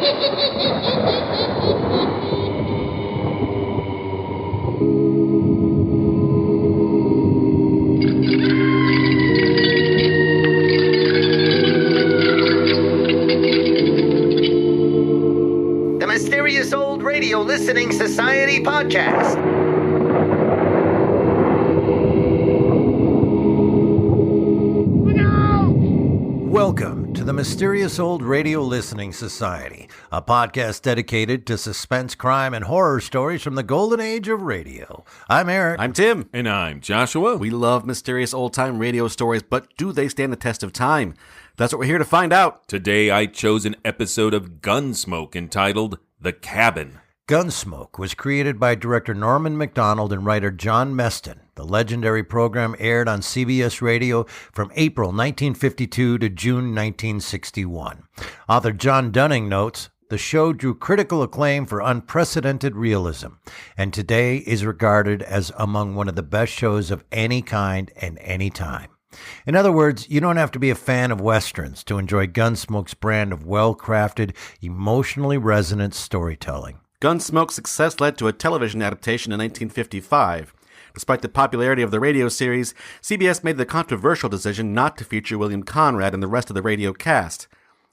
The Mysterious Old Radio Listening Society podcast. Welcome to the Mysterious Old Radio Listening Society, a podcast dedicated to suspense, crime, and horror stories from the golden age of radio. I'm Eric. I'm Tim. And I'm Joshua. We love mysterious old-time radio stories, but do they stand the test of time? That's what we're here to find out. Today I chose an episode of Gunsmoke entitled The Cabin. Gunsmoke was created by director Norman Macdonald and writer John Meston. The legendary program aired on CBS Radio from April 1952 to June 1961. Author John Dunning notes, the show drew critical acclaim for unprecedented realism, and today is regarded as among one of the best shows of any kind and any time. In other words, you don't have to be a fan of Westerns to enjoy Gunsmoke's brand of well-crafted, emotionally resonant storytelling. Gunsmoke's success led to a television adaptation in 1955. Despite the popularity of the radio series, CBS made the controversial decision not to feature William Conrad and the rest of the radio cast.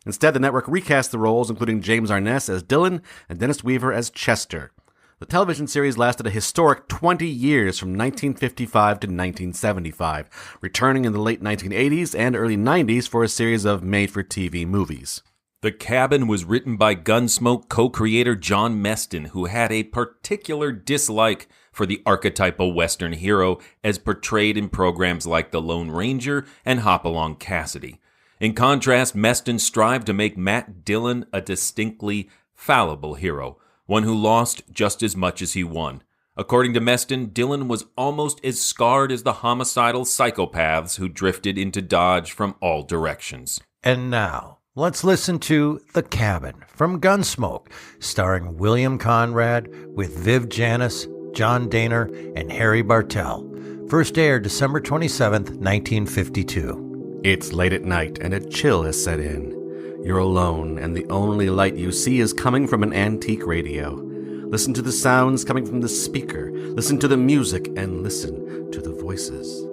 Instead, the network recast the roles, including James Arness as Dillon and Dennis Weaver as Chester. The television series lasted a historic 20 years from 1955 to 1975, returning in the late 1980s and early 90s for a series of made-for-TV movies. The Cabin was written by Gunsmoke co-creator John Meston, who had a particular dislike for the archetypal Western hero as portrayed in programs like The Lone Ranger and Hopalong Cassidy. In contrast, Meston strived to make Matt Dillon a distinctly fallible hero, one who lost just as much as he won. According to Meston, Dillon was almost as scarred as the homicidal psychopaths who drifted into Dodge from all directions. And now, let's listen to The Cabin from Gunsmoke, starring William Conrad with Viv Janis, John Daner, and Harry Bartell. First aired December 27th, 1952. It's late at night, and a chill has set in. You're alone, and the only light you see is coming from an antique radio. Listen to the sounds coming from the speaker. Listen to the music, and listen to the voices.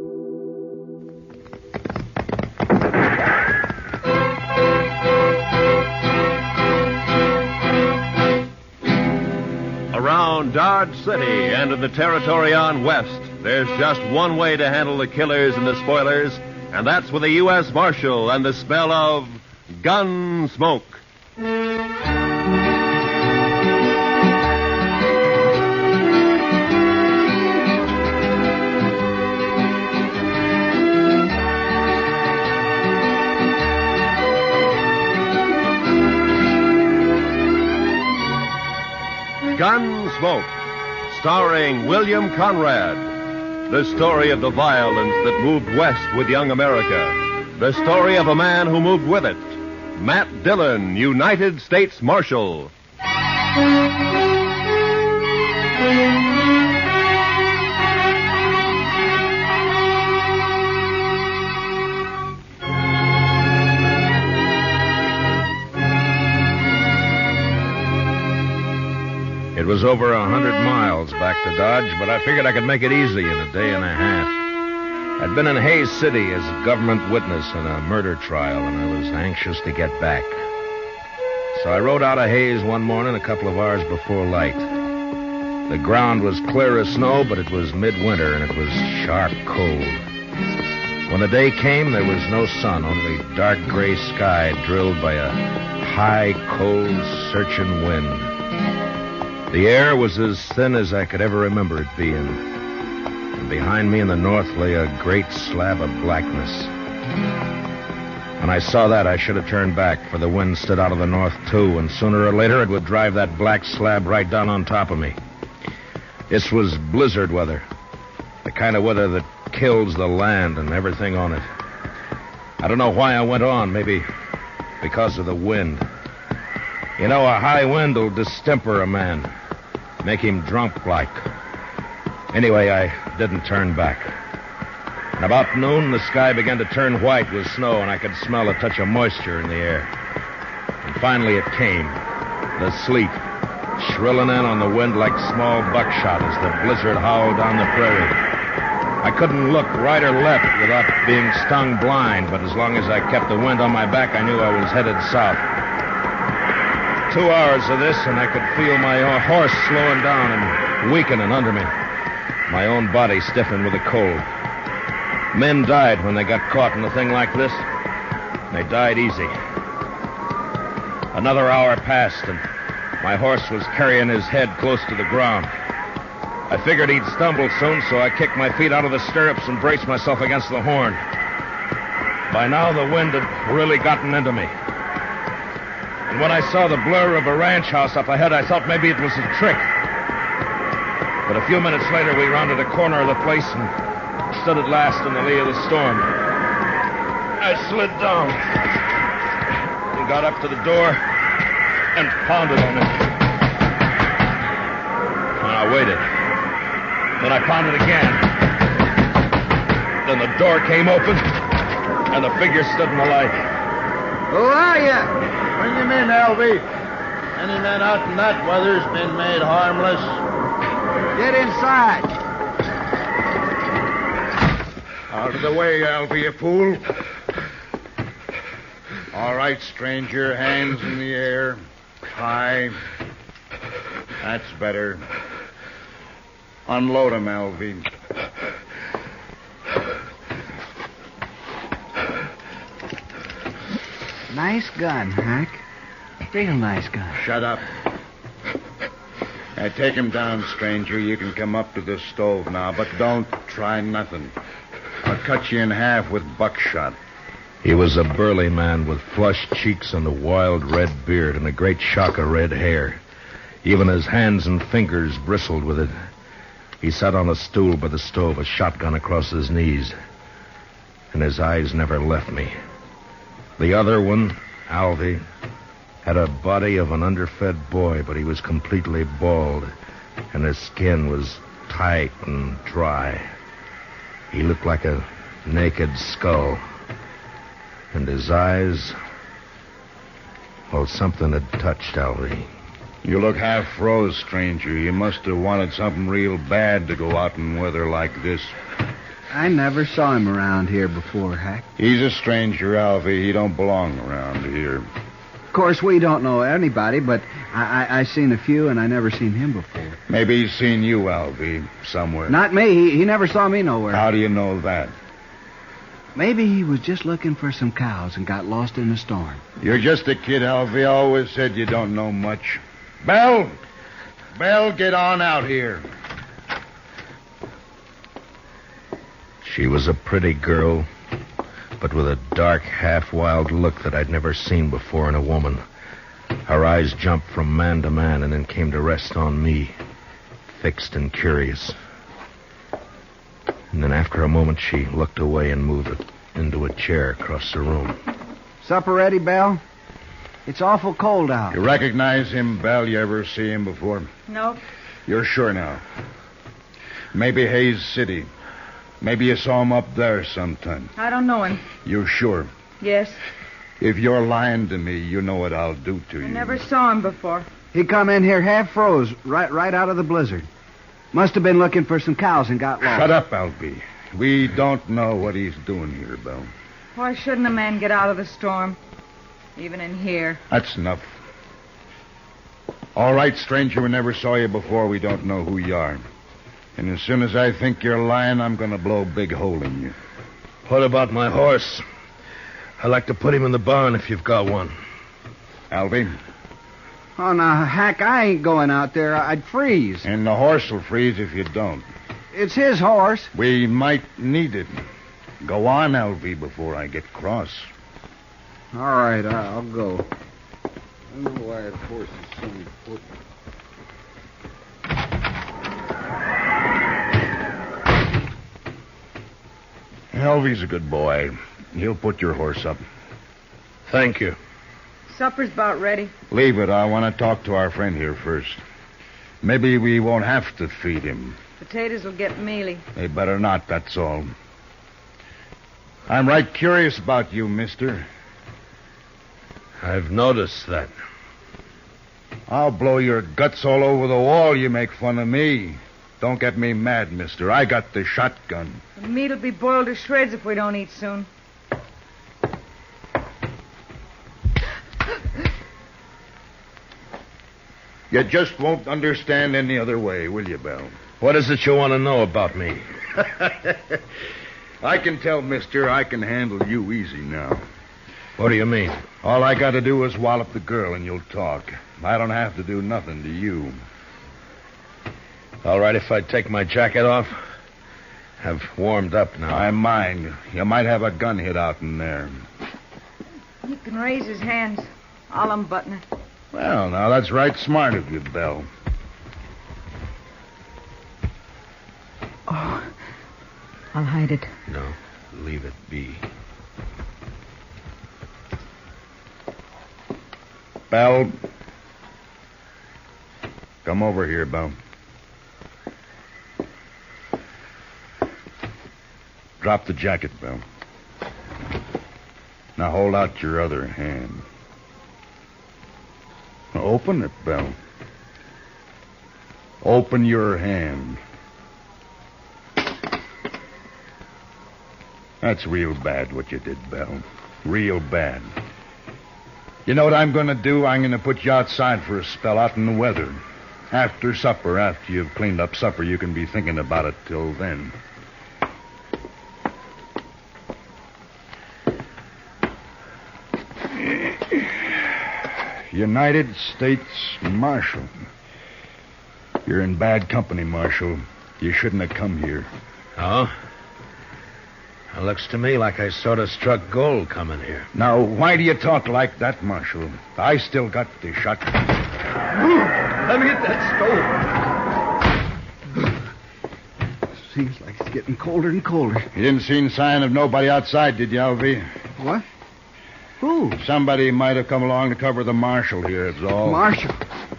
Around Dodge City and in the territory on West, there's just one way to handle the killers and the spoilers, and that's with a U.S. Marshal and the smell of Gunsmoke. Gunsmoke, starring William Conrad. The story of the violence that moved west with young America. The story of a man who moved with it. Matt Dillon, United States Marshal. It was over 100 miles back to Dodge, but I figured I could make it easy in a day and a half. I'd been in Hays City as a government witness in a murder trial, and I was anxious to get back. So I rode out of Hays one morning a couple of hours before light. The ground was clear of snow, but it was midwinter, and it was sharp cold. When the day came, there was no sun, only dark gray sky drilled by a high, cold, searching wind. The air was as thin as I could ever remember it being. And behind me in the north lay a great slab of blackness. When I saw that, I should have turned back, for the wind stood out of the north, too, and sooner or later it would drive that black slab right down on top of me. This was blizzard weather, the kind of weather that kills the land and everything on it. I don't know why I went on, maybe because of the wind. You know, a high wind will distemper a man, make him drunk like. Anyway, I didn't turn back. And about noon, the sky began to turn white with snow, and I could smell a touch of moisture in the air. And finally it came. The sleet, shrilling in on the wind like small buckshot as the blizzard howled down the prairie. I couldn't look right or left without being stung blind, but as long as I kept the wind on my back, I knew I was headed south. 2 hours of this, and I could feel my horse slowing down and weakening under me. My own body stiffened with the cold. Men died when they got caught in a thing like this. They died easy. Another hour passed, and my horse was carrying his head close to the ground. I figured he'd stumble soon, so I kicked my feet out of the stirrups and braced myself against the horn. By now, the wind had really gotten into me. And when I saw the blur of a ranch house up ahead, I thought maybe it was a trick. But a few minutes later, we rounded a corner of the place and stood at last in the lee of the storm. I slid down and got up to the door and pounded on it. And I waited. Then I pounded again. Then the door came open, and the figure stood in the light. Who are you? Bring him in, Alvy. Any man out in that weather's been made harmless. Get inside. Out of the way, Alvy, you fool. All right, stranger, hands in the air. High. That's better. Unload him, Alvy. Nice gun, Hack. Real nice gun. Shut up. Now, take him down, stranger. You can come up to the stove now, but don't try nothing. I'll cut you in half with buckshot. He was a burly man with flushed cheeks and a wild red beard and a great shock of red hair. Even his hands and fingers bristled with it. He sat on a stool by the stove, a shotgun across his knees. And his eyes never left me. The other one, Alvy, had a body of an underfed boy, but he was completely bald, and his skin was tight and dry. He looked like a naked skull. And his eyes... well, something had touched Alvy. You look half froze, stranger. You must have wanted something real bad to go out in weather like this. I never saw him around here before, Hack. He's a stranger, Alvy. He don't belong around here. Of course, we don't know anybody, but I seen a few, and I never seen him before. Maybe he's seen you, Alvy, somewhere. Not me. He never saw me nowhere. How do you know that? Maybe he was just looking for some cows and got lost in the storm. You're just a kid, Alvy. I always said you don't know much. Belle! Belle, get on out here. She was a pretty girl, but with a dark, half-wild look that I'd never seen before in a woman. Her eyes jumped from man to man and then came to rest on me, fixed and curious. And then after a moment, she looked away and moved into a chair across the room. Supper ready, Belle? It's awful cold out. You recognize him, Belle? You ever see him before? Nope. You're sure now? Maybe Hayes City. Maybe you saw him up there sometime. I don't know him. You're sure? Yes. If you're lying to me, you know what I'll do to you. I never saw him before. He come in here half froze, right out of the blizzard. Must have been looking for some cows and got lost. Shut up, Alvy. We don't know what he's doing here, Belle. Why shouldn't a man get out of the storm? Even in here. That's enough. All right, stranger, we never saw you before. We don't know who you are. And as soon as I think you're lying, I'm going to blow a big hole in you. What about my horse? I'd like to put him in the barn if you've got one. Alvy? Oh, now, Hack, I ain't going out there. I'd freeze. And the horse will freeze if you don't. It's his horse. We might need it. Go on, Alvy, before I get cross. All right, I'll go. I don't know why that horse is so important. Alvy's a good boy. He'll put your horse up. Thank you. Supper's about ready. Leave it. I want to talk to our friend here first. Maybe we won't have to feed him. Potatoes will get mealy. They better not, that's all. I'm right curious about you, mister. I've noticed that. I'll blow your guts all over the wall. You make fun of me. Don't get me mad, mister. I got the shotgun. The meat'll be boiled to shreds if we don't eat soon. You just won't understand any other way, will you, Bell? What is it you want to know about me? I can tell, mister, I can handle you easy now. What do you mean? All I got to do is wallop the girl and you'll talk. I don't have to do nothing to you. All right if I take my jacket off? I've warmed up now. I mind. You might have a gun hid out in there. He can raise his hands. I'll unbutton it. Well, now, that's right smart of you, Belle. Oh, I'll hide it. No, leave it be. Belle. Come over here, Belle. Drop the jacket, Belle. Now hold out your other hand. Open it, Belle. Open your hand. That's real bad what you did, Belle. Real bad. You know what I'm going to do? I'm going to put you outside for a spell out in the weather. After supper, after you've cleaned up supper, you can be thinking about it till then. United States Marshal. You're in bad company, Marshal. You shouldn't have come here. Oh? It looks to me like I sort of struck gold coming here. Now, why do you talk like that, Marshal? I still got the shotgun. Let me hit that stove. Seems like it's getting colder and colder. You didn't see any sign of nobody outside, did you, Alvy? What? Who? Somebody might have come along to cover the marshal here, that's all. Marshal?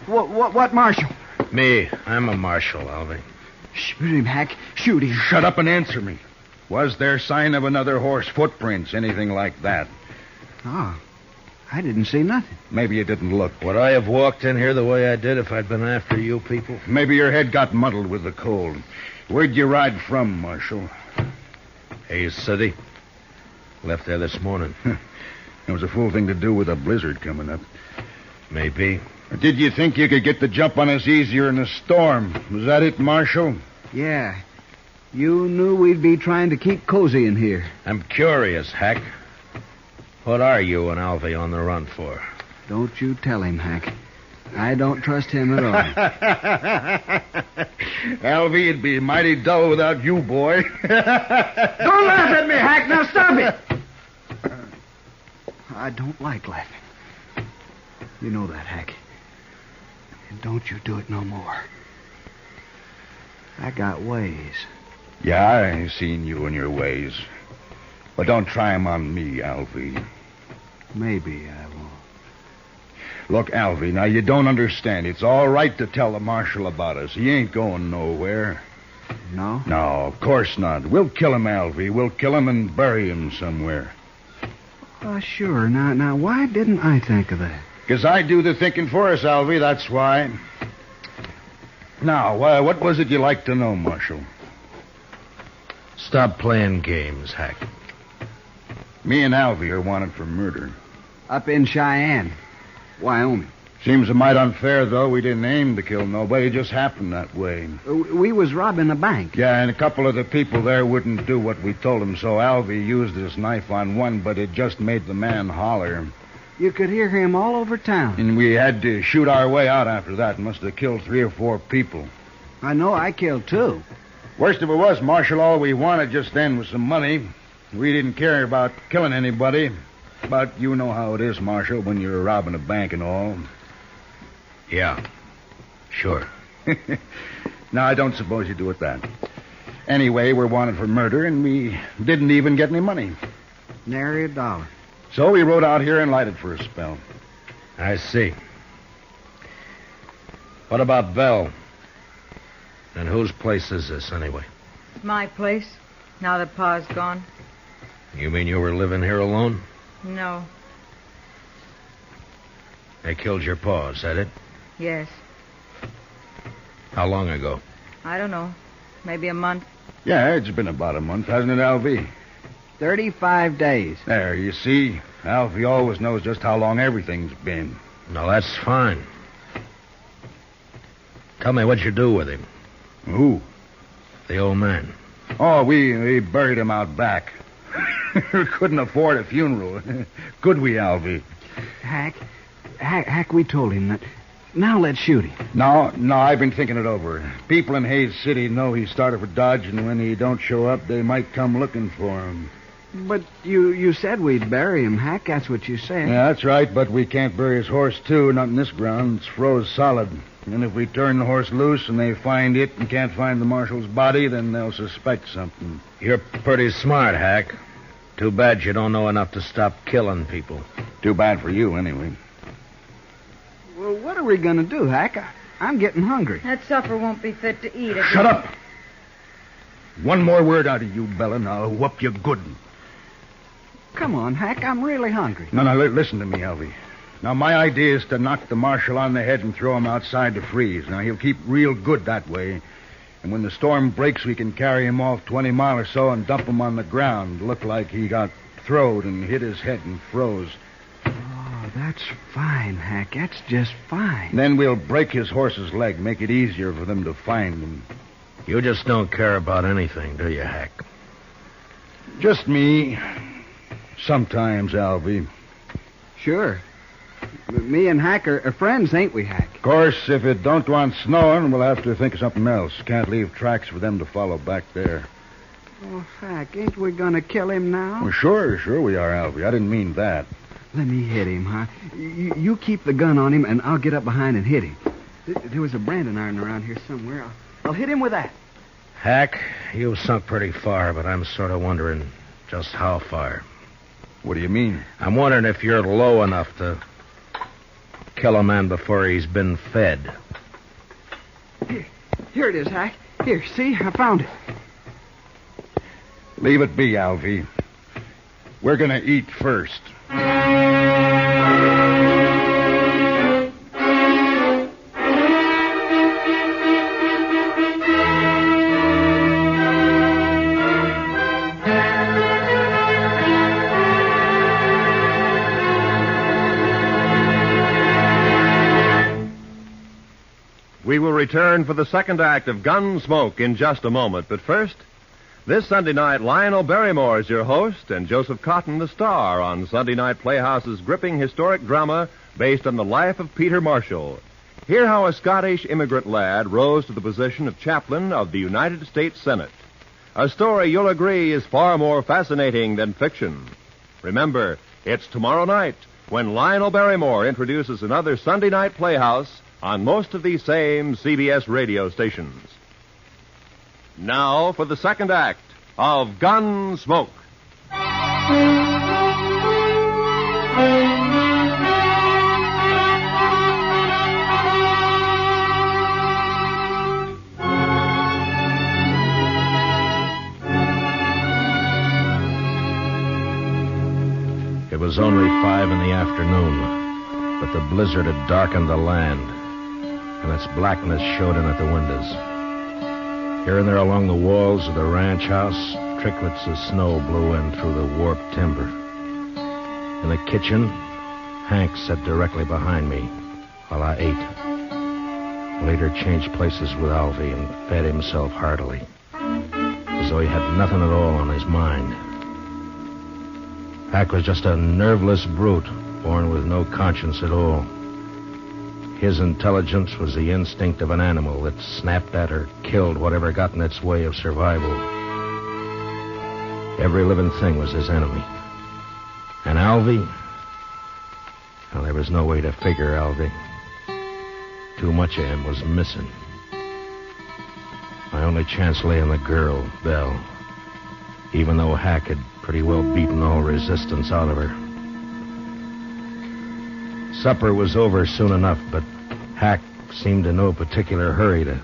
What marshal? Me. I'm a marshal, Alvy. Shoot him, Hack. Shoot him. Shut up and answer me. Was there sign of another horse, footprints, anything like that? Oh, I didn't see nothing. Maybe you didn't look. Would I have walked in here the way I did if I'd been after you people? Maybe your head got muddled with the cold. Where'd you ride from, Marshal? Hayes City. Left there this morning. It was a fool thing to do with a blizzard coming up. Maybe. Did you think you could get the jump on us easier in a storm? Was that it, Marshal? Yeah. You knew we'd be trying to keep cozy in here. I'm curious, Hack. What are you and Alvy on the run for? Don't you tell him, Hack. I don't trust him at all. Alvy, it'd be mighty dull without you, boy. Don't laugh at me, Hack. Now stop it. I don't like laughing. You know that, Hack. And don't you do it no more. I got ways. Yeah, I seen you and your ways. But don't try 'em on me, Alvy. Maybe I won't. Look, Alvy, now you don't understand. It's all right to tell the marshal about us. He ain't going nowhere. No? No, of course not. We'll kill him, Alvy. We'll kill him and bury him somewhere. Oh, sure. Now, why didn't I think of that? 'Cause I do the thinking for us, Alvy, that's why. Now, what was it you like to know, Marshal? Stop playing games, Hack. Me and Alvy are wanted for murder. Up in Cheyenne, Wyoming. Seems a mite unfair, though. We didn't aim to kill nobody. It just happened that way. We was robbing a bank. Yeah, and a couple of the people there wouldn't do what we told them, so Alvy used his knife on one, but it just made the man holler. You could hear him all over town. And we had to shoot our way out after that. Must have killed 3 or 4 people. I know I killed 2. Worst of it was, Marshal, all we wanted just then was some money. We didn't care about killing anybody. But you know how it is, Marshal, when you're robbing a bank and all. Yeah, sure. No, I don't suppose you do it that. Anyway, we're wanted for murder, and we didn't even get any money. Nary a dollar. So we rode out here and lighted for a spell. I see. What about Belle? And whose place is this, anyway? It's my place, now that Pa's gone. You mean you were living here alone? No. They killed your pa, is that it? Yes. How long ago? I don't know. Maybe a month. Yeah, it's been about a month, hasn't it, Alvy? 35 days. There, you see? Alfie always knows just how long everything's been. No, that's fine. Tell me what you do with him. Who? The old man. Oh, we buried him out back. Couldn't afford a funeral. Could we, Alvy? Hack, we told him that. Now let's shoot him. No, I've been thinking it over. People in Hayes City know he started for Dodge, and when he don't show up, they might come looking for him. But you said we'd bury him, Hack. That's what you said. Yeah, that's right, but we can't bury his horse, too. Not in this ground. It's froze solid. And if we turn the horse loose and they find it and can't find the marshal's body, then they'll suspect something. You're pretty smart, Hack. Too bad you don't know enough to stop killing people. Too bad for you, anyway. Well, what are we going to do, Hack? I'm getting hungry. That supper won't be fit to eat. Shut up! One more word out of you, Bella, and I'll whoop you good. Come on, Hack. I'm really hungry. No, listen to me, Alvy. Now, my idea is to knock the marshal on the head and throw him outside to freeze. Now, he'll keep real good that way. And when the storm breaks, we can carry him off 20 miles or so and dump him on the ground. Look like he got throwed and hit his head and froze. Oh, that's fine, Hack. That's just fine. Then we'll break his horse's leg, make it easier for them to find him. You just don't care about anything, do you, Hack? Just me. Sometimes, Alvy. Sure. Me and Hack are friends, ain't we, Hack? Of course, if it don't go on snowing, we'll have to think of something else. Can't leave tracks for them to follow back there. Oh, Hack, ain't we going to kill him now? Well, sure we are, Alvy. I didn't mean that. Let me hit him, huh? You keep the gun on him, and I'll get up behind and hit him. There was a branding iron around here somewhere. I'll hit him with that. Hack, you've sunk pretty far, but I'm sort of wondering just how far. What do you mean? I'm wondering if you're low enough to kill a man before he's been fed. Here it is, Hack. Here, see? I found it. Leave it be, Alvy. We're going to eat first. We will return for the second act of Gunsmoke in just a moment. But first, this Sunday night, Lionel Barrymore is your host and Joseph Cotton the star on Sunday Night Playhouse's gripping historic drama based on the life of Peter Marshall. Hear how a Scottish immigrant lad rose to the position of chaplain of the United States Senate. A story you'll agree is far more fascinating than fiction. Remember, it's tomorrow night when Lionel Barrymore introduces another Sunday Night Playhouse on most of these same CBS radio stations. Now for the second act of Gunsmoke. It was only 5 in the afternoon, but the blizzard had darkened the land, and its blackness showed in at the windows. Here and there along the walls of the ranch house, tricklets of snow blew in through the warped timber. In the kitchen, Hank sat directly behind me while I ate. Later changed places with Alvy and fed himself heartily, as though he had nothing at all on his mind. Hank was just a nerveless brute, born with no conscience at all. His intelligence was the instinct of an animal that snapped at or killed whatever got in its way of survival. Every living thing was his enemy. And Alvy? Well, there was no way to figure Alvy. Too much of him was missing. My only chance lay in the girl, Belle, even though Hack had pretty well beaten all resistance out of her. Supper was over soon enough, but Hack seemed in no particular hurry to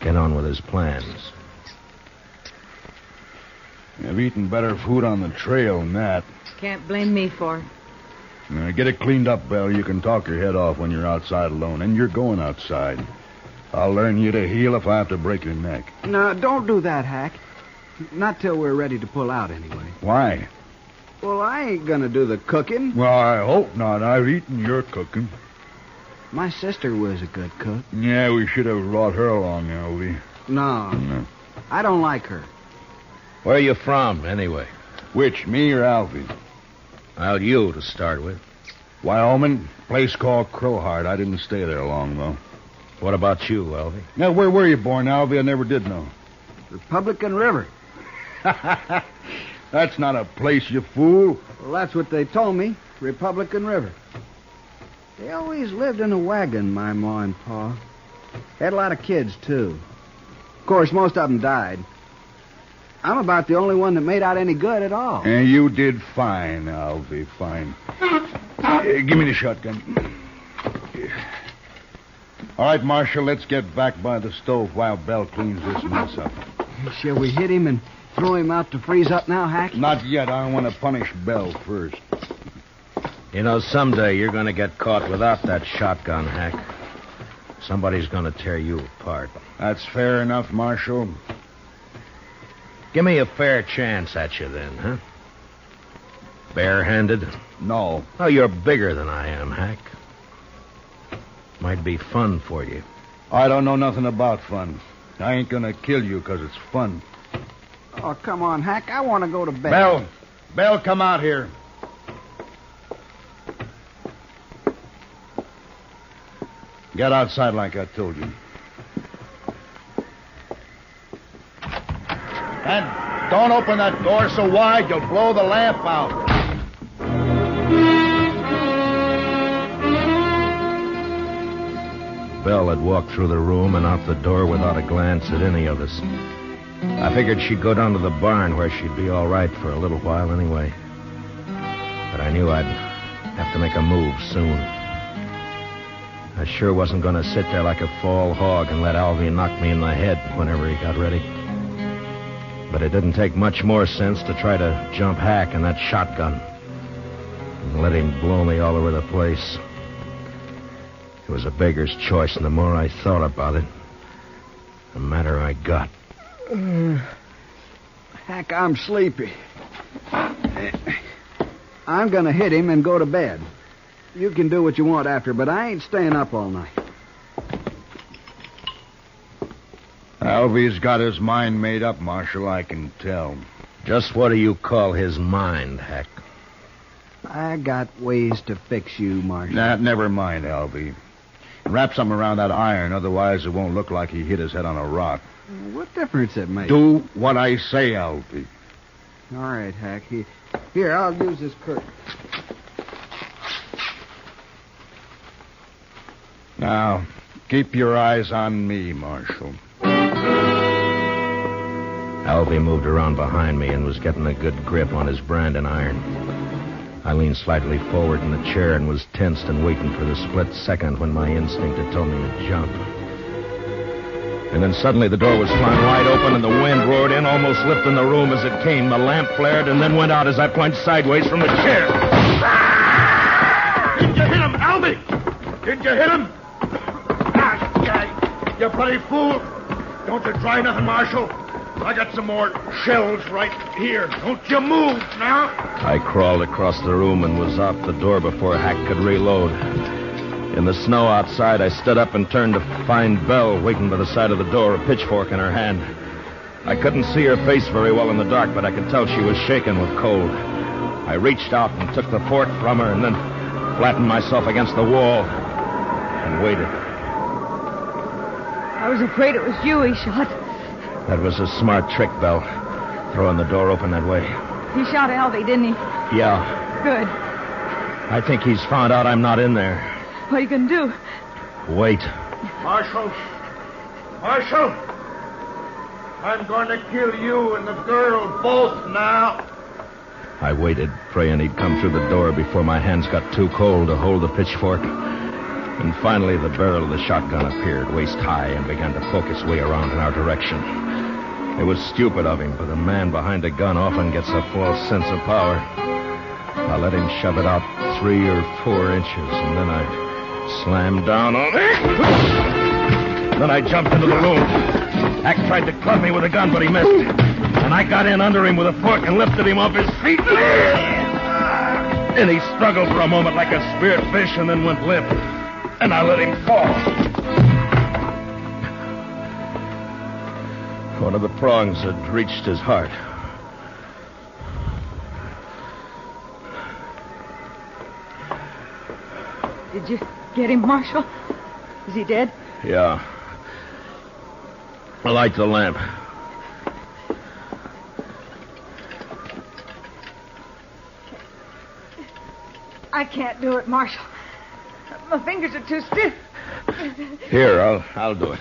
get on with his plans. I've eaten better food on the trail than that. Can't blame me for it. Get it cleaned up, Belle. You can talk your head off when you're outside alone, and you're going outside. I'll learn you to heal if I have to break your neck. No, don't do that, Hack. Not till we're ready to pull out, anyway. Why? Well, I ain't gonna do the cooking. Well, I hope not. I've eaten your cooking. My sister was a good cook. Yeah, we should have brought her along, Alvy. No. I don't like her. Where are you from, anyway? Which, me or Alvy? Well, you to start with. Wyoming, place called Crowheart. I didn't stay there long, though. What about you, Alvy? Now, where were you born, Alvy? I never did know. Republican River. That's not a place, you fool. Well, that's what they told me. Republican River. They always lived in a wagon, my ma and pa. Had a lot of kids, too. Of course, most of them died. I'm about the only one that made out any good at all. And you did fine, Alvy, fine. Give me the shotgun. All right, Marshal, let's get back by the stove while Belle cleans this mess up. Shall we hit him and throw him out to freeze up now, Hack? Not yet. I want to punish Belle first. You know, someday you're going to get caught without that shotgun, Hack. Somebody's going to tear you apart. That's fair enough, Marshal. Give me a fair chance at you then, huh? Bare-handed? No. Oh, you're bigger than I am, Hack. Might be fun for you. I don't know nothing about fun. I ain't gonna kill you because it's fun. Oh, come on, Hack. I want to go to bed. Belle, come out here. Get outside like I told you. And don't open that door so wide you'll blow the lamp out. Belle had walked through the room and out the door without a glance at any of us. I figured she'd go down to the barn where she'd be all right for a little while anyway. But I knew I'd have to make a move soon. I sure wasn't going to sit there like a fall hog and let Alvy knock me in the head whenever he got ready. But it didn't take much more sense to try to jump Hack in that shotgun and let him blow me all over the place. It was a beggar's choice, and the more I thought about it, the madder I got. Hack, I'm sleepy. I'm going to hit him and go to bed. You can do what you want after, but I ain't staying up all night. Alvy's got his mind made up, Marshal, I can tell. Just what do you call his mind, Hack? I got ways to fix you, Marshal. Never mind, Alvy. Wrap something around that iron, otherwise it won't look like he hit his head on a rock. What difference it makes? Do what I say, Alvy. All right, Hack. Here, I'll use this curtain. Now, keep your eyes on me, Marshal. Alvy moved around behind me and was getting a good grip on his branding iron. I leaned slightly forward in the chair and was tensed and waiting for the split second when my instinct had told me to jump. And then suddenly the door was flung wide open and the wind roared in, almost lifting the room as it came. The lamp flared and then went out as I plunged sideways from the chair. Did you hit him, Alvy? Did you hit him? You bloody fool. Don't you try nothing, Marshal. I got some more shells right here. Don't you move now. I crawled across the room and was out the door before Hack could reload. In the snow outside, I stood up and turned to find Belle waiting by the side of the door, a pitchfork in her hand. I couldn't see her face very well in the dark, but I could tell she was shaking with cold. I reached out and took the fork from her and then flattened myself against the wall and waited. I was afraid it was you he shot. That was a smart trick, Belle, throwing the door open that way. He shot Alvy, didn't he? Yeah. Good. I think he's found out I'm not in there. What are you going to do? Wait. Marshal! I'm going to kill you and the girl both now. I waited, praying he'd come through the door before my hands got too cold to hold the pitchfork. And finally, the barrel of the shotgun appeared, waist high, and began to poke its way around in our direction. It was stupid of him, but a man behind a gun often gets a false sense of power. I let him shove it out 3 or 4 inches, and then I slammed down on it. Then I jumped into the loom. Hack tried to club me with a gun, but he missed. And I got in under him with a fork and lifted him off his feet. And he struggled for a moment like a speared fish and then went limp. And I let him fall. One of the prongs had reached his heart. Did you get him, Marshal? Is he dead? Yeah. Light the lamp. I can't do it, Marshal. My fingers are too stiff. Here, I'll do it.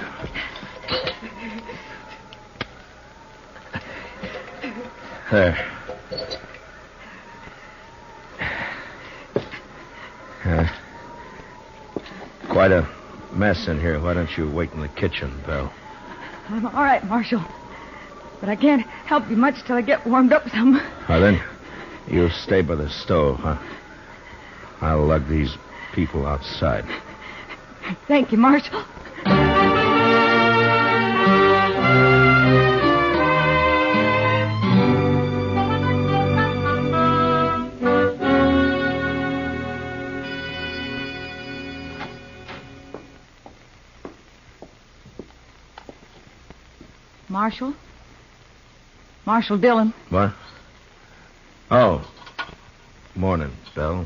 There. Quite a mess in here. Why don't you wait in the kitchen, Belle? I'm all right, Marshal. But I can't help you much till I get warmed up some. Now then, you stay by the stove, huh? I'll lug these people outside. Thank you, Marshal. Marshal? Marshal Dillon. What? Oh. Morning, Belle.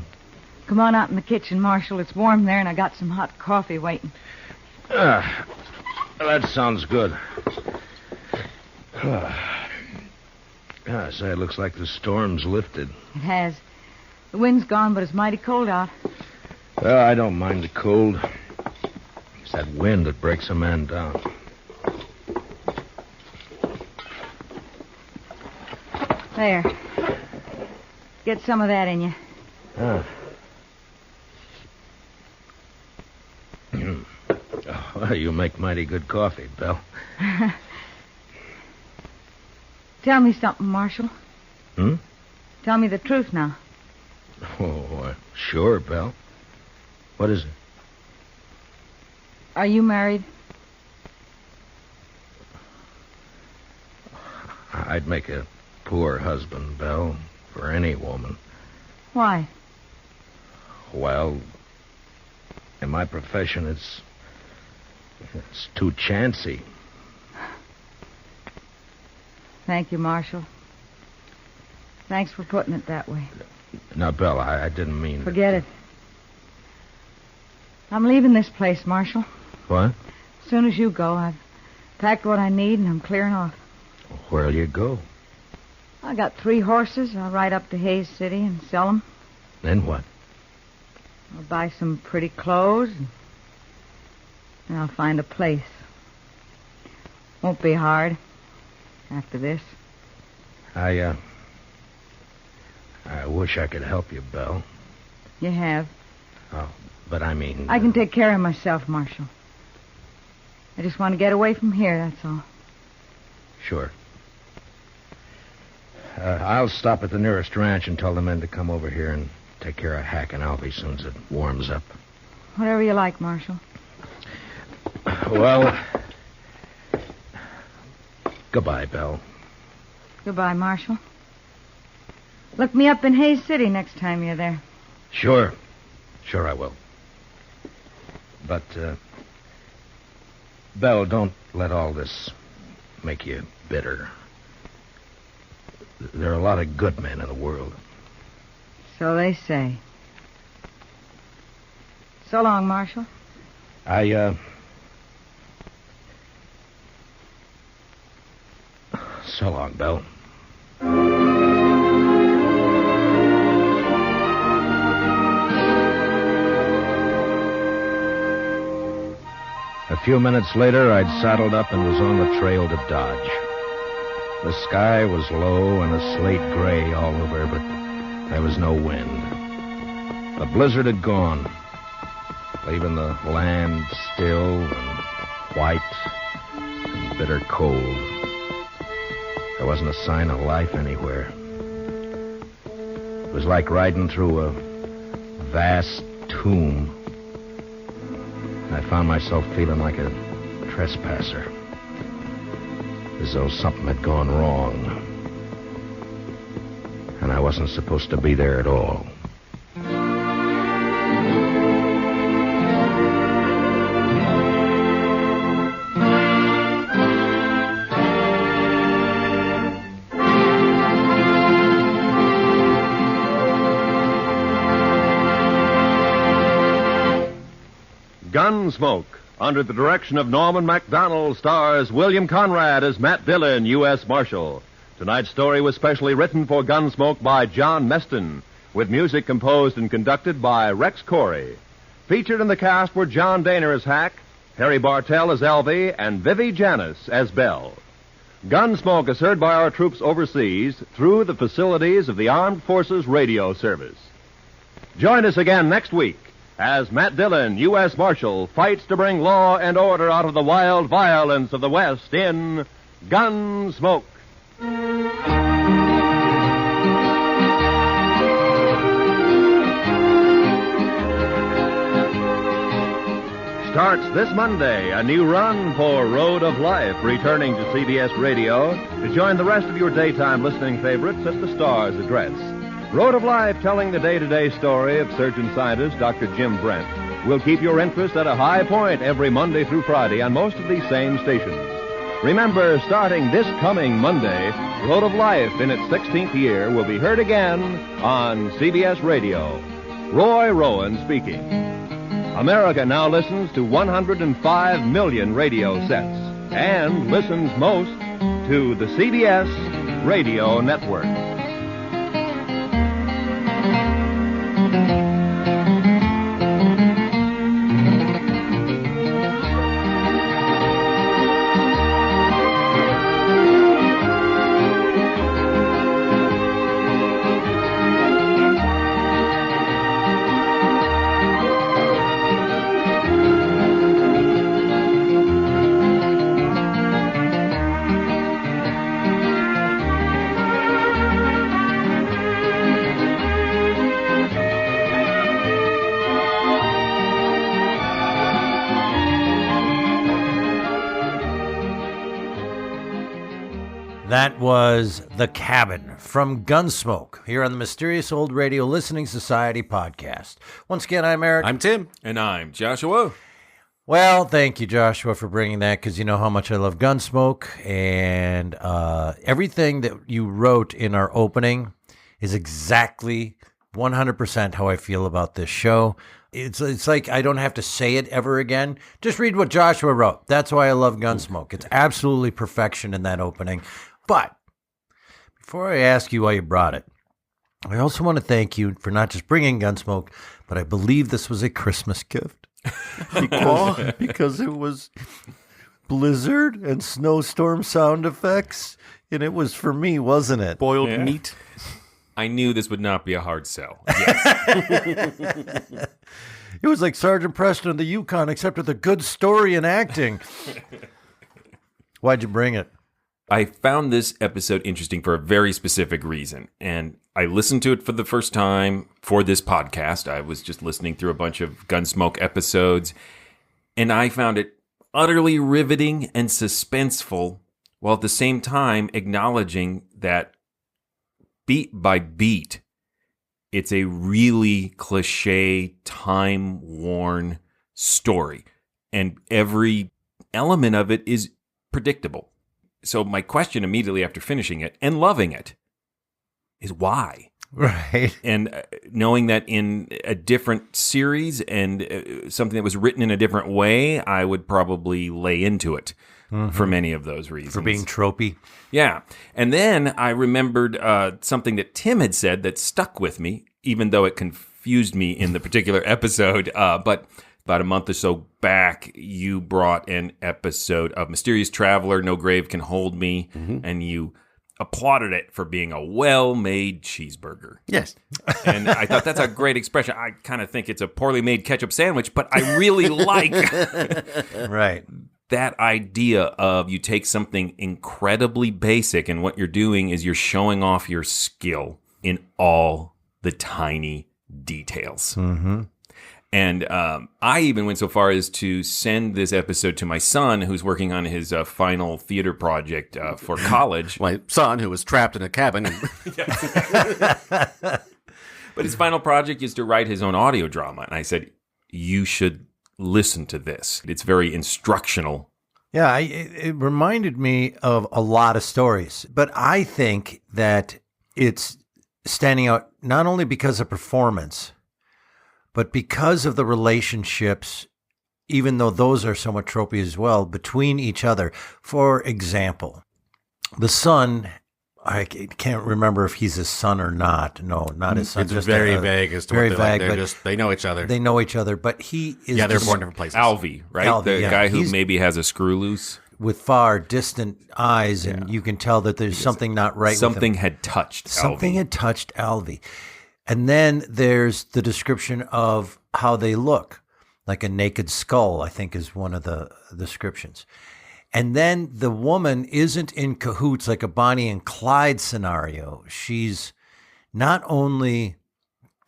Come on out in the kitchen, Marshal. It's warm there, and I got some hot coffee waiting. That sounds good. Say, it looks like the storm's lifted. It has. The wind's gone, but it's mighty cold out. Well, I don't mind the cold. It's that wind that breaks a man down. There. Get some of that in you. Well, you make mighty good coffee, Belle. Tell me something, Marshal. Hmm? Tell me the truth now. Oh, sure, Belle. What is it? Are you married? I'd make a poor husband, Belle, for any woman. Why? Well, in my profession, it's too chancy. Thank you, Marshal. Thanks for putting it that way. Now, Belle, I didn't mean... Forget it. I'm leaving this place, Marshal. What? As soon as you go, I've packed what I need and I'm clearing off. Where'll you go? I got 3 horses. I'll ride up to Hayes City and sell them. Then what? I'll buy some pretty clothes and I'll find a place. Won't be hard after this. I wish I could help you, Belle. You have. Oh, but I mean... I can take care of myself, Marshal. I just want to get away from here, that's all. Sure. I'll stop at the nearest ranch and tell the men to come over here and take care of Hack and Alvy as soon as it warms up. Whatever you like, Marshal. Well, goodbye, Belle. Goodbye, Marshal. Look me up in Hayes City next time you're there. Sure. Sure I will. But, Belle, don't let all this make you bitter. There are a lot of good men in the world. So they say. So long, Marshal. So long, Belle. A few minutes later, I'd saddled up and was on the trail to Dodge. The sky was low and a slate gray all over, but there was no wind. The blizzard had gone, leaving the land still and white and bitter cold. There wasn't a sign of life anywhere. It was like riding through a vast tomb. I found myself feeling like a trespasser, as though something had gone wrong, and I wasn't supposed to be there at all. Gunsmoke, under the direction of Norman MacDonald, stars William Conrad as Matt Dillon, U.S. Marshal. Tonight's story was specially written for Gunsmoke by John Meston, with music composed and conducted by Rex Corey. Featured in the cast were John Daner as Hack, Harry Bartell as Elvie, and Vivi Janis as Belle. Gunsmoke is heard by our troops overseas through the facilities of the Armed Forces Radio Service. Join us again next week as Matt Dillon, U.S. Marshal, fights to bring law and order out of the wild violence of the West in Gunsmoke. Starts this Monday, a new run for Road of Life, returning to CBS Radio to join the rest of your daytime listening favorites at the Star's address. Road of Life, telling the day-to-day story of surgeon-scientist Dr. Jim Brent, will keep your interest at a high point every Monday through Friday on most of these same stations. Remember, starting this coming Monday, Road of Life in its 16th year will be heard again on CBS Radio. Roy Rowan speaking. America now listens to 105 million radio sets and listens most to the CBS Radio Network. That was The Cabin from Gunsmoke here on the Mysterious Old Radio Listening Society podcast. Once again, I'm Eric. I'm Tim. And I'm Joshua. Well, thank you, Joshua, for bringing that, because you know how much I love Gunsmoke, and everything that you wrote in our opening is exactly 100% how I feel about this show. It's like I don't have to say it ever again. Just read what Joshua wrote. That's why I love Gunsmoke. It's absolutely perfection in that opening. But before I ask you why you brought it, I also want to thank you for not just bringing Gunsmoke, but I believe this was a Christmas gift. because it was blizzard and snowstorm sound effects, and it was for me, wasn't it? Boiled meat. I knew this would not be a hard sell. Yes. It was like Sergeant Preston of the Yukon, except with a good story and acting. Why'd you bring it? I found this episode interesting for a very specific reason, and I listened to it for the first time for this podcast. I was just listening through a bunch of Gunsmoke episodes, and I found it utterly riveting and suspenseful, while at the same time acknowledging that beat by beat, it's a really cliche, time-worn story, and every element of it is predictable. So my question immediately after finishing it and loving it is why? Right. And knowing that in a different series and something that was written in a different way, I would probably lay into it for many of those reasons. For being tropey. Yeah. And then I remembered something that Tim had said that stuck with me, even though it confused me in the particular episode. But about a month or so back, you brought an episode of Mysterious Traveler, No Grave Can Hold Me, and you applauded it for being a well-made cheeseburger. Yes. And I thought that's a great expression. I kind of think it's a poorly made ketchup sandwich, but I really like right. that idea of you take something incredibly basic, and what you're doing is you're showing off your skill in all the tiny details. Mm-hmm. And I even went so far as to send this episode to my son, who's working on his final theater project for college. My son, who was trapped in a cabin. But his final project is to write his own audio drama. And I said, you should listen to this. It's very instructional. Yeah, it reminded me of a lot of stories. But I think that it's standing out not only because of performance, but because of the relationships, even though those are somewhat tropey as well, between each other. For example, the son, I can't remember if he's his son or not. No, not his son. It's just very vague as to very what they're vague, like. They know each other. They know each other, but he is... Yeah, they're born in different places. Alvy, right? Alvy, guy who maybe has a screw loose. With far distant eyes, and you can tell that there's something not right with him. Something had touched Alvy. Something had touched Alvy. And then there's the description of how they look, like a naked skull, I think is one of the descriptions. And then the woman isn't in cahoots like a Bonnie and Clyde scenario. She's not only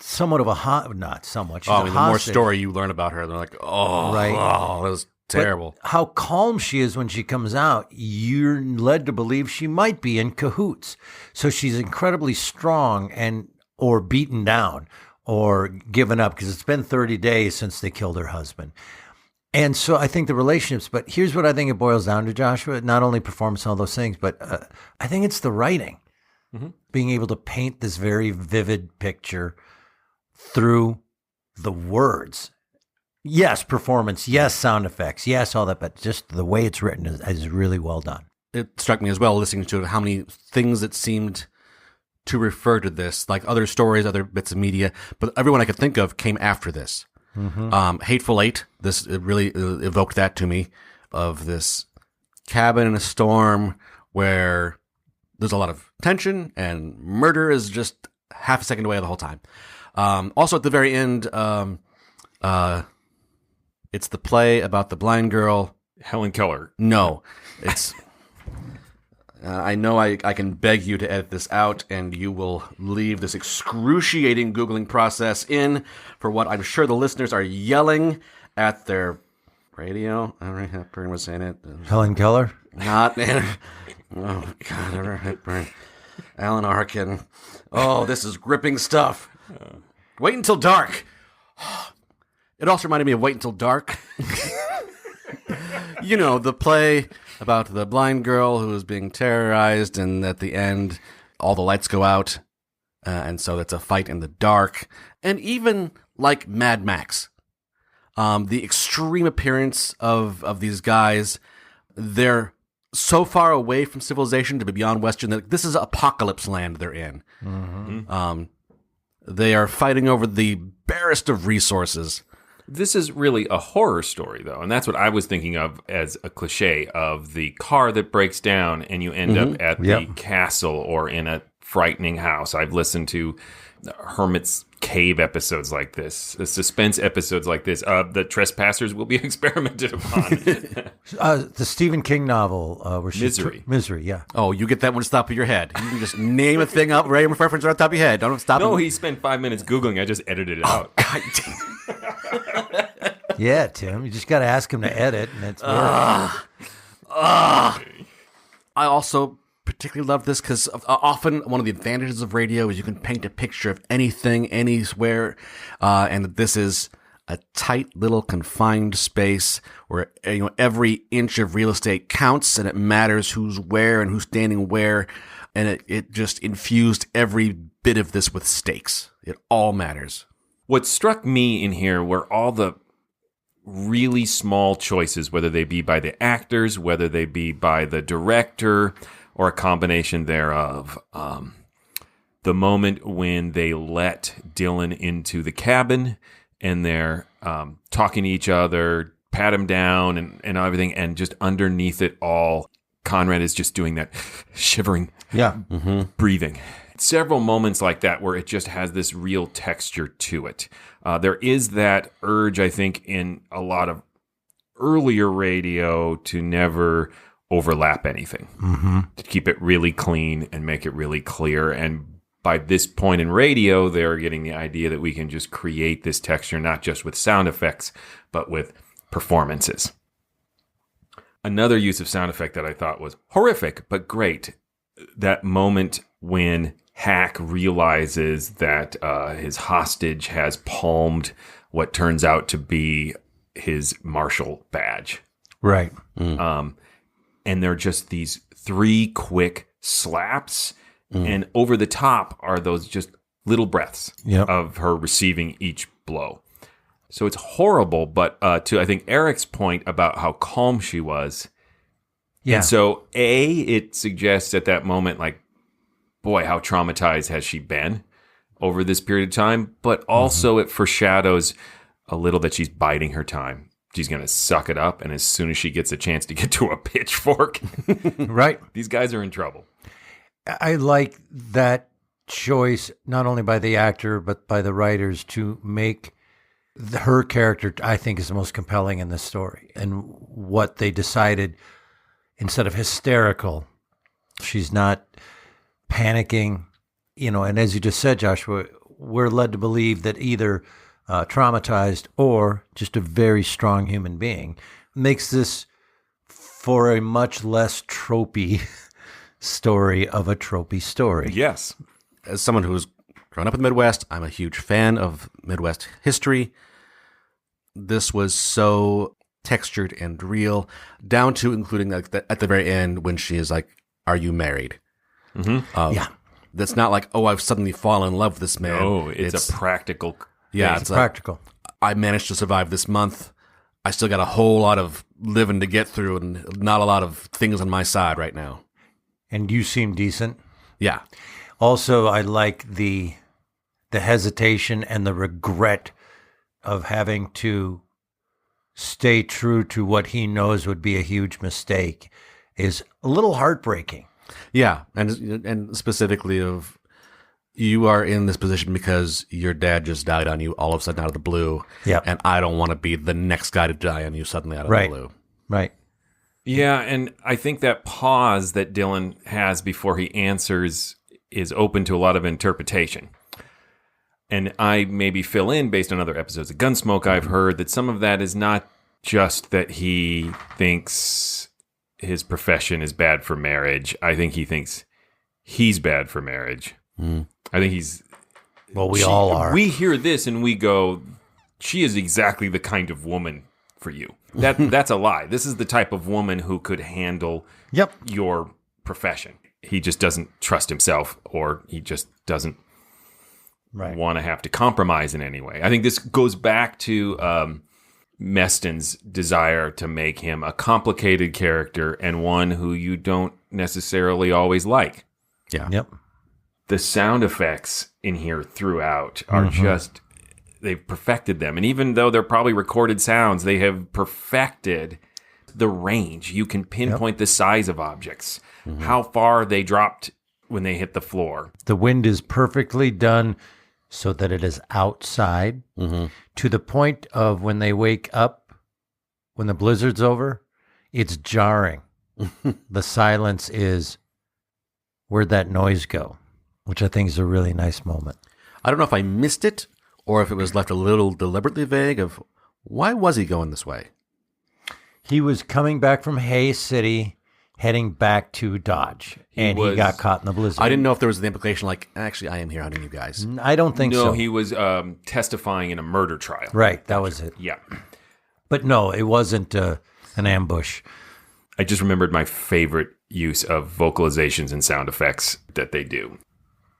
somewhat of a not somewhat. She's the more story you learn about her, they're like, that was terrible. But how calm she is when she comes out, you're led to believe she might be in cahoots. So she's incredibly strong or beaten down or given up because it's been 30 days since they killed her husband. And so I think the relationships, but here's what I think it boils down to, Joshua, not only performance and all those things, but I think it's the writing, being able to paint this very vivid picture through the words. Yes, performance, yes, sound effects, yes, all that, but just the way it's written is really well done. It struck me as well, listening to it, how many things it seemed to refer to this, like other stories, other bits of media, but everyone I could think of came after this. Hateful Eight, it really evoked that to me, of this cabin in a storm where there's a lot of tension and murder is just half a second away the whole time. Also at the very end, it's the play about the blind girl. Helen Keller. No, it's... I know I can beg you to edit this out, and you will leave this excruciating Googling process in for what I'm sure the listeners are yelling at their radio. Audrey Hepburn was in it. Helen Keller? Not... Oh, God, Audrey Hepburn. Alan Arkin. Oh, this is gripping stuff. Wait Until Dark. It also reminded me of Wait Until Dark. You know, the play about the blind girl who is being terrorized, and at the end, all the lights go out, and so it's a fight in the dark. And even like Mad Max, the extreme appearance of these guys, they're so far away from civilization to be beyond Western that this is apocalypse land they're in. They are fighting over the barest of resources. This is really a horror story, though, and that's what I was thinking of as a cliche of the car that breaks down and you end up at the castle or in a frightening house. I've listened to Hermit's Cave episodes like this, the suspense episodes like this. The Trespassers will be experimented upon. The Stephen King novel, Misery. Misery, yeah. Oh, you get that one to stop of your head. You can just name a thing up, random reference right on top of your head. Don't stop. No, he spent 5 minutes Googling. I just edited it out. God damn. Yeah, Tim. You just got to ask him to edit, and it's I also particularly love this because often one of the advantages of radio is you can paint a picture of anything, anywhere, and this is a tight little confined space where every inch of real estate counts, and it matters who's where and who's standing where, and it just infused every bit of this with stakes. It all matters. What struck me in here were all the really small choices, whether they be by the actors, whether they be by the director, or a combination thereof. The moment when they let Dillon into the cabin and they're talking to each other, pat him down and everything, and just underneath it all, Conrad is just doing that shivering, breathing. Several moments like that where it just has this real texture to it. There is that urge, I think, in a lot of earlier radio to never overlap anything, to keep it really clean and make it really clear and by this point in radio, they're getting the idea that we can just create this texture, not just with sound effects, but with performances. Another use of sound effect that I thought was horrific, but great. That moment when Hack realizes that his hostage has palmed what turns out to be his Marshal badge. Right. And they're just these 3 quick slaps, and over the top are those just little breaths of her receiving each blow. So it's horrible, but to, I think, Eric's point about how calm she was. Yeah. And so, it suggests at that moment, like, boy, how traumatized has she been over this period of time? But also it foreshadows a little that she's biding her time. She's going to suck it up, and as soon as she gets a chance to get to a pitchfork, right, these guys are in trouble. I like that choice, not only by the actor, but by the writers, to make her character, I think, is the most compelling in this story. And what they decided, instead of hysterical, she's not panicking, and as you just said, Joshua, we're led to believe that either traumatized or just a very strong human being, makes this for a much less tropey story of a tropey story. Yes. As someone who's grown up in the Midwest, I'm a huge fan of Midwest history. This was so textured and real, down to including like at the very end when she is like, "Are you married?" Yeah. That's not like, "Oh, I've suddenly fallen in love with this man." No, it's a practical. Yeah, It's practical. Like, I managed to survive this month. I still got a whole lot of living to get through and not a lot of things on my side right now. And you seem decent. Yeah. Also, I like the hesitation and the regret of having to stay true to what he knows would be a huge mistake is a little heartbreaking. Yeah, and specifically of you are in this position because your dad just died on you all of a sudden out of the blue. Yeah. And I don't want to be the next guy to die on you suddenly out of the blue. Right. Yeah, and I think that pause that Dillon has before he answers is open to a lot of interpretation. And I maybe fill in based on other episodes of Gunsmoke, I've heard that some of that is not just that he thinks his profession is bad for marriage. I think he thinks he's bad for marriage. I think he's... Well, we all are. We hear this and we go, she is exactly the kind of woman for you. That's a lie. This is the type of woman who could handle your profession. He just doesn't trust himself, or he just doesn't want to have to compromise in any way. I think this goes back to Meston's desire to make him a complicated character and one who you don't necessarily always like. Yeah. Yep. The sound effects in here throughout are just, they've perfected them. And even though they're probably recorded sounds, they have perfected the range. You can pinpoint the size of objects, how far they dropped when they hit the floor. The wind is perfectly done so that it is outside to the point of when they wake up, when the blizzard's over, it's jarring. The silence is, where'd that noise go? Which I think is a really nice moment. I don't know if I missed it or if it was left a little deliberately vague of why was he going this way? He was coming back from Hay City, heading back to Dodge, and he got caught in the blizzard. I didn't know if there was the implication like, actually, I am here hunting you guys. I don't think so. No, he was testifying in a murder trial. Right, that was it. Yeah. But no, it wasn't an ambush. I just remembered my favorite use of vocalizations and sound effects that they do.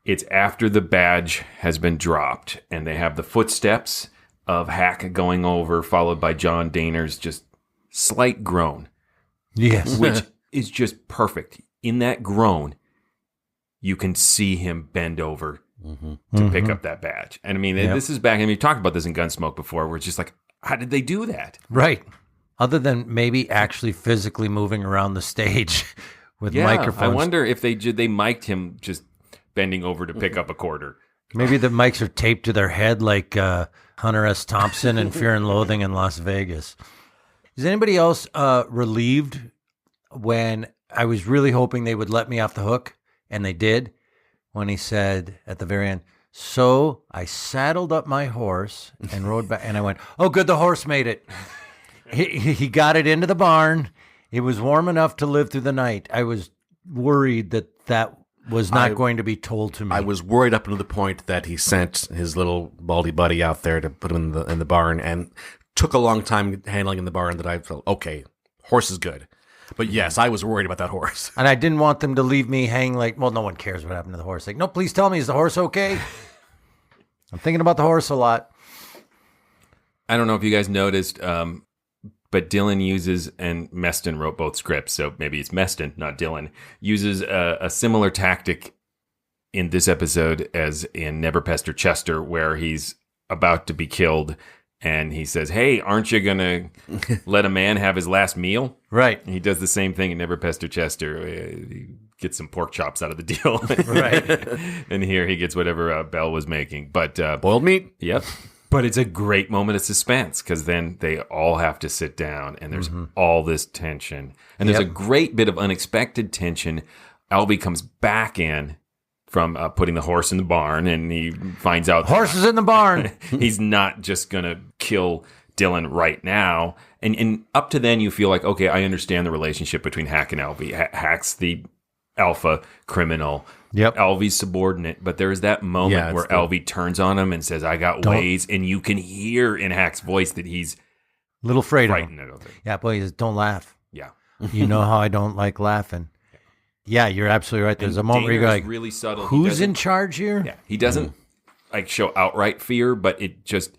It's after the badge has been dropped, and they have the footsteps of Hack going over, followed by John Dehner's just slight groan. Yes. Which is just perfect. In that groan, you can see him bend over to pick up that badge. And I mean, this is back, and we talked about this in Gunsmoke before, where it's just like, how did they do that? Right. Other than maybe actually physically moving around the stage with microphones. I wonder if they mic'd him just bending over to pick up a quarter. Maybe the mics are taped to their head like Hunter S. Thompson in Fear and Loathing in Las Vegas. Is anybody else relieved when I was really hoping they would let me off the hook, and they did, when he said at the very end, so I saddled up my horse and rode back, and I went, oh, good, the horse made it. He got it into the barn. It was warm enough to live through the night. I was worried that was not going to be told to me. I was worried up to the point that he sent his little baldy buddy out there to put him in the barn, and took a long time handling in the barn that I felt, okay, horse is good. But yes, I was worried about that horse. And I didn't want them to leave me hanging like, well, no one cares what happened to the horse. Like, no, please tell me, is the horse okay? I'm thinking about the horse a lot. I don't know if you guys noticed, but Dillon uses, and Meston wrote both scripts, so maybe it's Meston, not Dillon, uses a similar tactic in this episode as in Never Pester Chester, where he's about to be killed, and he says, hey, aren't you going to let a man have his last meal? Right. And he does the same thing in Never Pester Chester. He gets some pork chops out of the deal. Right. And here he gets whatever Belle was making. But boiled meat? Yep. But it's a great moment of suspense, because then they all have to sit down, and there's all this tension. And there's a great bit of unexpected tension. Albie comes back in from putting the horse in the barn, and he finds out horse is in the barn. He's not just going to kill Dillon right now. And up to then, you feel like, okay, I understand the relationship between Hack and Albie. Hack's the alpha criminal. Yep. Albie's subordinate. But there's that moment where Albie turns on him and says, I got ways. And you can hear in Hack's voice that he's a little afraid frightened of him. Of it. Yeah, boy, he says, don't laugh. Yeah. You know how I don't like laughing. Yeah, you're absolutely right. There's a moment where you go like, really subtle. Who's in charge here? Yeah, he doesn't like show outright fear, but it just,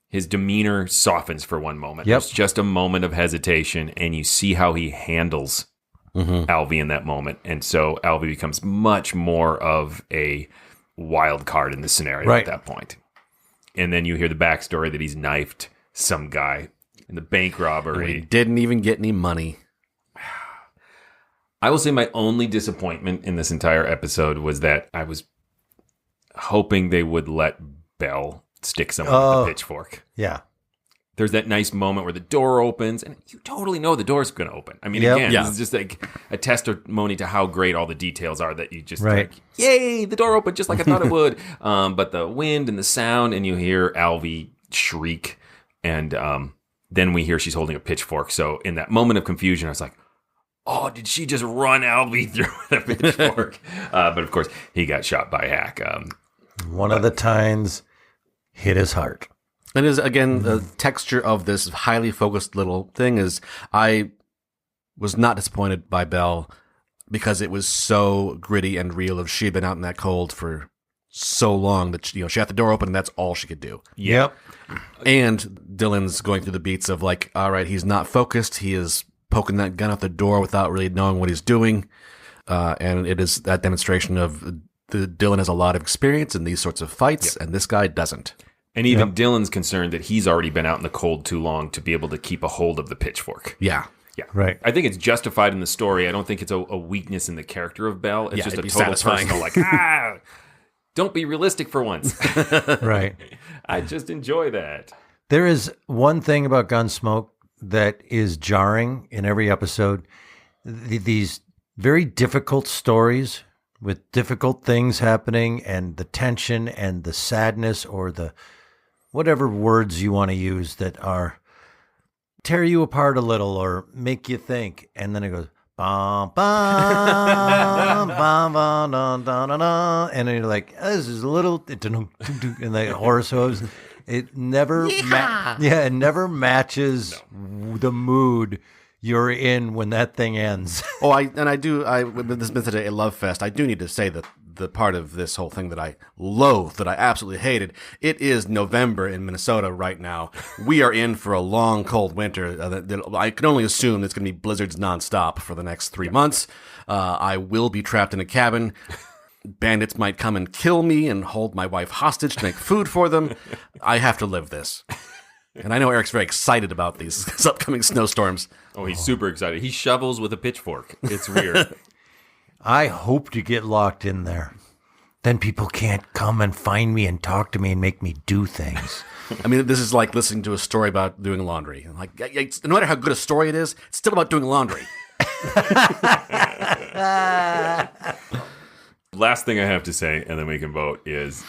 his demeanor softens for one moment. Yep. There's just a moment of hesitation, and you see how he handles Albie in that moment. And so Albie becomes much more of a wild card in the scenario at that point. And then you hear the backstory that he's knifed some guy in the bank robbery. And he didn't even get any money. I will say my only disappointment in this entire episode was that I was hoping they would let Belle stick someone with the pitchfork. Yeah. There's that nice moment where the door opens, and you totally know the door's going to open. I mean, again, this is just like a testimony to how great all the details are that you just like, yay, the door opened just like I thought it would. But the wind and the sound, and you hear Albie shriek, and then we hear she's holding a pitchfork. So in that moment of confusion, I was like, oh, did she just run Albie through with a pitchfork? But of course, he got shot by Hack. One of the tines hit his heart. It is, again, the texture of this highly focused little thing is, I was not disappointed by Belle because it was so gritty and real. If she had been out in that cold for so long that she had the door open and that's all she could do. Yep. And Dillon's going through the beats of like, all right, he's not focused. He is poking that gun out the door without really knowing what he's doing. And it is that demonstration of Dillon has a lot of experience in these sorts of fights, and this guy doesn't. And even Dillon's concerned that he's already been out in the cold too long to be able to keep a hold of the pitchfork. Yeah. Yeah. Right. I think it's justified in the story. I don't think it's a weakness in the character of Belle. It's just a total satisfying. personal, like, don't be realistic for once. Right. I just enjoy that. There is one thing about Gunsmoke that is jarring in every episode. These very difficult stories with difficult things happening, and the tension and the sadness, or the whatever words you want to use that are tear you apart a little or make you think. And then it goes, bum, bum, bum, bum, dun, dun, dun, dun. And then you're like, oh, this is a little, and the horse hooves. It never, it never matches the mood you're in when that thing ends. With this been today a love fest, I do need to say that the part of this whole thing that I loathe, that I absolutely hated, it is November in Minnesota right now. We are in for a long, cold winter. I can only assume it's going to be blizzards nonstop for the next 3 months. I will be trapped in a cabin. Bandits might come and kill me and hold my wife hostage to make food for them. I have to live this. And I know Eric's very excited about these upcoming snowstorms. Oh, he's super excited. He shovels with a pitchfork. It's weird. I hope to get locked in there. Then people can't come and find me and talk to me and make me do things. I mean, this is like listening to a story about doing laundry. Like, no matter how good a story it is, it's still about doing laundry. Last thing I have to say, and then we can vote, is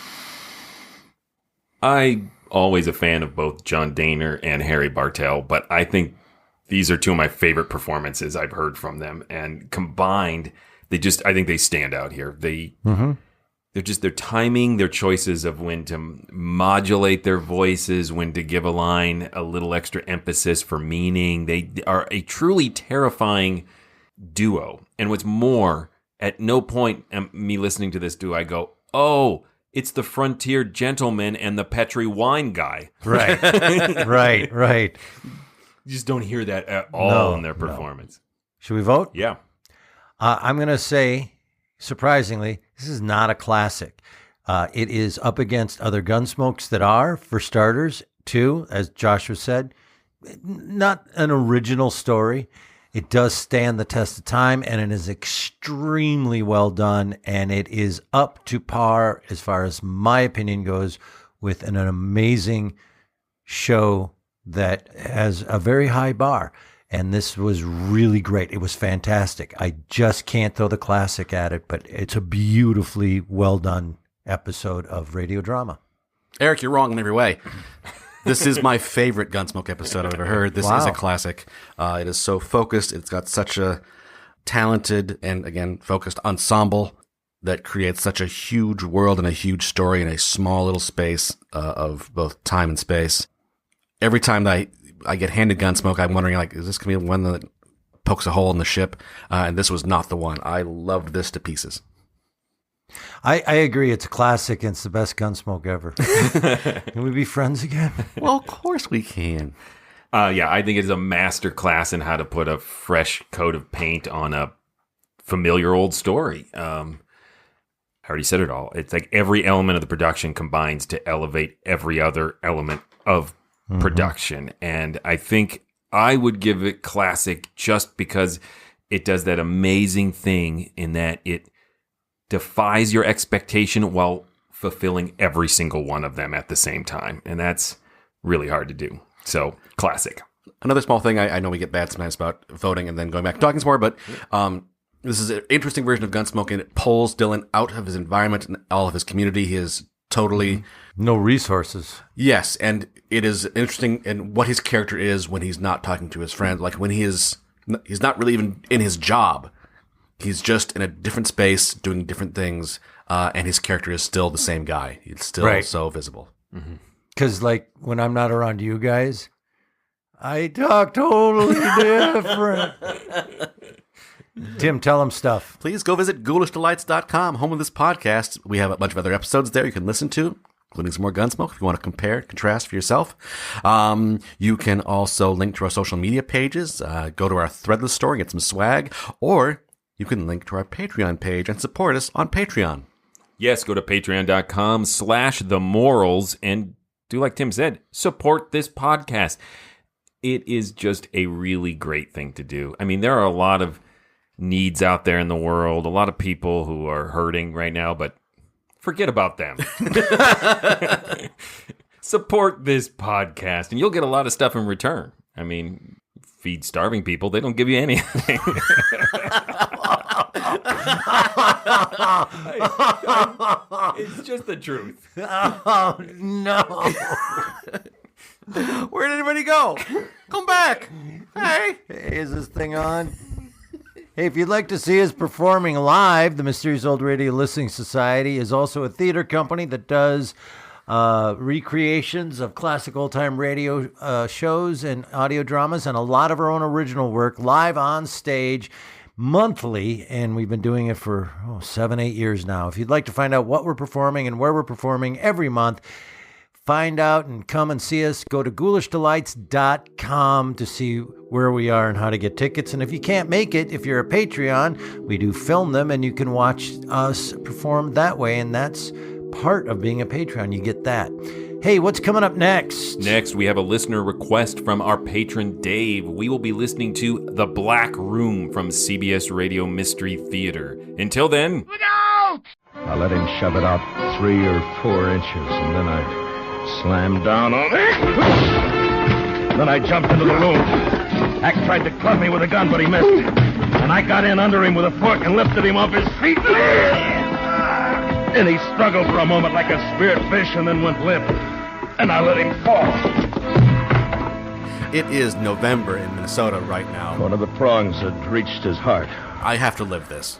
I'm always a fan of both John Daner and Harry Bartell, but I think these are two of my favorite performances I've heard from them. And combined, I think they stand out here. They're just their timing, their choices of when to modulate their voices, when to give a line a little extra emphasis for meaning. They are a truly terrifying duo. And what's more, at no point me listening to this do I go, oh, it's the Frontier Gentleman and the Petri Wine Guy. Right, right. You just don't hear that at all in their performance. No. Should we vote? Yeah. I'm going to say, surprisingly, this is not a classic. It is up against other Gunsmokes that are, for starters, too, as Joshua said, not an original story. It does stand the test of time, and it is extremely well done, and it is up to par, as far as my opinion goes, with an amazing show that has a very high bar. And this was really great. It was fantastic. I just can't throw the classic at it, but it's a beautifully well done episode of radio drama. Eric, you're wrong in every way. This is my favorite Gunsmoke episode I've ever heard. This is a classic. It is so focused. It's got such a talented and, again, focused ensemble that creates such a huge world and a huge story in a small little space of both time and space. Every time that I get handed Gunsmoke, I'm wondering, like, is this going to be one that pokes a hole in the ship? And this was not the one. I loved this to pieces. I agree. It's a classic, and it's the best Gunsmoke ever. Can we be friends again? Well, of course we can. Yeah, I think it is a master class in how to put a fresh coat of paint on a familiar old story. I already said it all. It's like every element of the production combines to elevate every other element of production. And I think I would give it classic just because it does that amazing thing in that it defies your expectation while fulfilling every single one of them at the same time. And that's really hard to do. So, classic. Another small thing, I know we get bad sometimes about voting and then going back to talking some more, but this is an interesting version of Gunsmoke, and it pulls Dillon out of his environment and all of his community. He is totally... No resources. Yes, and it is interesting in what his character is when he's not talking to his friends. Like when he's not really even in his job. He's just in a different space doing different things, and his character is still the same guy. He's still so visible. Because, like, when I'm not around you guys, I talk totally different. Tim, tell him stuff. Please go visit ghoulishdelights.com, home of this podcast. We have a bunch of other episodes there you can listen to, including some more Gunsmoke if you want to compare, contrast for yourself. You can also link to our social media pages, go to our Threadless store and get some swag, or you can link to our Patreon page and support us on Patreon. Yes, go to patreon.com/themorals and do like Tim said, support this podcast. It is just a really great thing to do. I mean, there are a lot of needs out there in the world, a lot of people who are hurting right now, but forget about them. Support this podcast, and you'll get a lot of stuff in return. I mean, feed starving people, they don't give you anything. It's just the truth. Oh, no. Where did everybody go? Come back. Hey, is this thing on? Hey, if you'd like to see us performing live, the Mysterious Old Radio Listening Society is also a theater company that does recreations of classic old-time radio shows and audio dramas and a lot of our own original work live on stage monthly, and we've been doing it for 7-8 years now. If you'd like to find out what we're performing and where we're performing every month, find out and come and see us. Go to ghoulishdelights.com to see where we are and how to get tickets. And if you can't make it, if you're a Patreon, we do film them and you can watch us perform that way. And that's part of being a Patreon. You get that. Hey, what's coming up next? Next, we have a listener request from our patron, Dave. We will be listening to The Black Room from CBS Radio Mystery Theater. Until then... Look out! I let him shove it out 3 or 4 inches, and then I slammed down on it. Then I jumped into the room. Hack tried to club me with a gun, but he missed. And I got in under him with a fork and lifted him off his feet. And he struggled for a moment like a speared fish and then went limp. And I let him fall. It is November in Minnesota right now. One of the prongs had reached his heart. I have to live this.